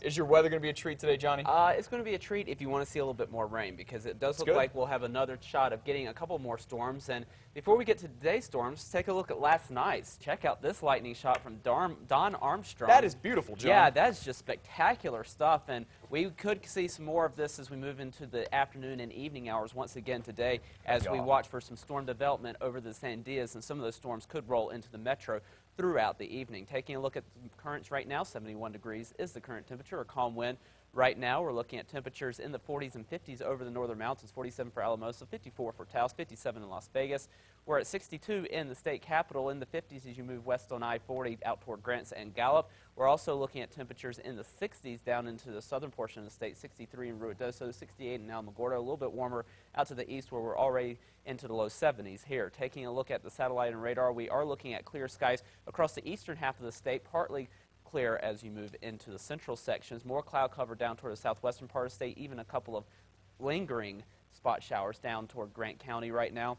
Is your weather going to be a treat today, Johnny? It's going to be a treat if you want to see a little bit more rain, because it does look good. like we'll have another shot of getting a couple more storms. And before we get to today's storms, take a look at last night's. Check out this lightning shot from Don Armstrong. That is beautiful, John. Yeah, that's just spectacular stuff. And we could see some more of this as we move into the afternoon and evening hours once again today, as we watch for some storm development over the Sandias, and some of those storms could roll into the metro throughout the evening. Taking a look at the currents right now, 71 degrees is the current temperature, a calm wind. Right now, we're looking at temperatures in the 40s and 50s over the northern mountains, 47 for Alamosa, 54 for Taos, 57 in Las Vegas. We're at 62 in the state capital, in the 50s as you move west on I-40 out toward Grants and Gallup. We're also looking at temperatures in the 60s down into the southern portion of the state, 63 in Ruidoso, 68 in Alamogordo, a little bit warmer out to the east where we're already into the low 70s here. Taking a look at the satellite and radar, we are looking at clear skies across the eastern half of the state, partly clear as you move into the central sections. More cloud cover down toward the southwestern part of the state, even a couple of lingering spot showers down toward Grant County right now.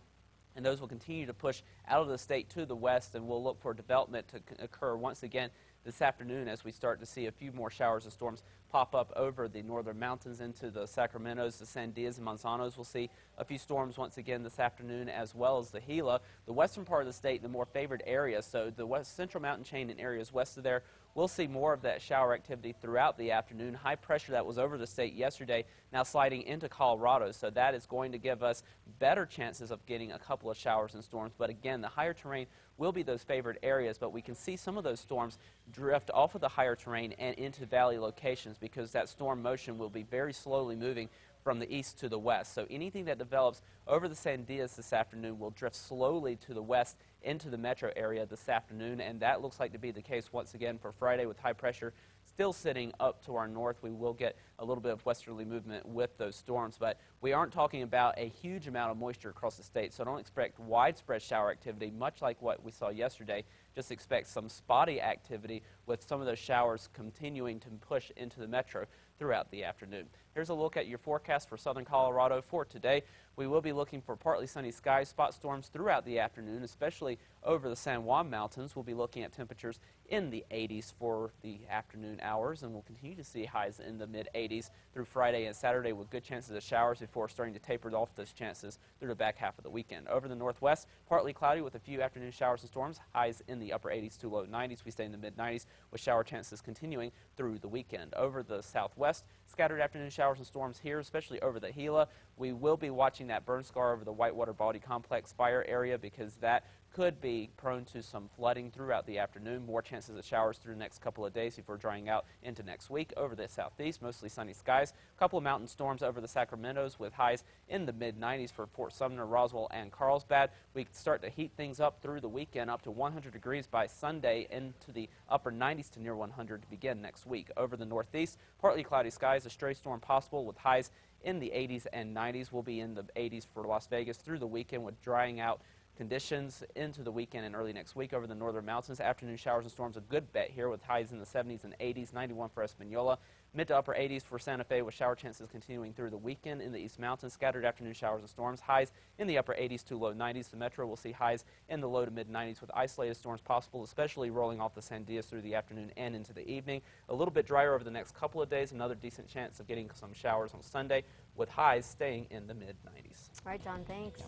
And those will continue to push out of the state to the west, and we'll look for development to occur once again this afternoon as we start to see a few more showers and storms pop up over the northern mountains into the Sacramentos, the Sandias, and Manzanos. We'll see a few storms once again this afternoon, as well as the Gila. The western part of the state, the more favored areas, so the central mountain chain and areas west of there, we'll see more of that shower activity throughout the afternoon. High pressure that was over the state yesterday now sliding into Colorado, so that is going to give us better chances of getting a couple of showers and storms. But again, the higher terrain will be those favored areas, but we can see some of those storms drift off of the higher terrain and into valley locations, because that storm motion will be very slowly moving from the east to the west. So anything that develops over the Sandias this afternoon will drift slowly to the west into the metro area this afternoon, and that looks like to be the case once again for Friday, with high pressure still sitting up to our north. We will get a little bit of westerly movement with those storms, but we aren't talking about a huge amount of moisture across the state, so don't expect widespread shower activity, much like what we saw yesterday. Just expect some spotty activity, with some of those showers continuing to push into the metro throughout the afternoon. Here's a look at your forecast for southern Colorado for today. We will be looking for partly sunny skies, spot storms throughout the afternoon, especially over the San Juan Mountains. We'll be looking at temperatures in the 80s for the afternoon hours, and we'll continue to see highs in the mid-80s through Friday and Saturday, with good chances of showers before starting to taper off those chances through the back half of the weekend. Over the northwest, partly cloudy with a few afternoon showers and storms, highs in the upper 80s to low 90s. We stay in the mid-90s with shower chances continuing through the weekend. Over the southwest, scattered afternoon showers and storms here, especially over the Gila. We will be watching that burn scar over the Whitewater Baldy Complex fire area, because that could be prone to some flooding throughout the afternoon. More chances of showers through the next couple of days before drying out into next week. Over the southeast, mostly sunny skies. A couple of mountain storms over the Sacramentos, with highs in the mid-90s for Fort Sumner, Roswell, and Carlsbad. We start to heat things up through the weekend, up to 100 degrees by Sunday, into the upper 90s to near 100 to begin next week. Over the northeast, partly cloudy skies, a stray storm possible, with highs in the 80s and 90s. We'll be in the 80s for Las Vegas through the weekend, with drying out conditions into the weekend and early next week. Over the northern mountains, afternoon showers and storms a good bet here, with highs in the 70s and 80s, 91 for Espanola, mid to upper 80s for Santa Fe, with shower chances continuing through the weekend. In the East Mountains, scattered afternoon showers and storms, highs in the upper 80s to low 90s. The metro will see highs in the low to mid 90s, with isolated storms possible, especially rolling off the Sandias through the afternoon and into the evening. A little bit drier over the next couple of days, another decent chance of getting some showers on Sunday, with highs staying in the mid 90s. All right, John, thanks.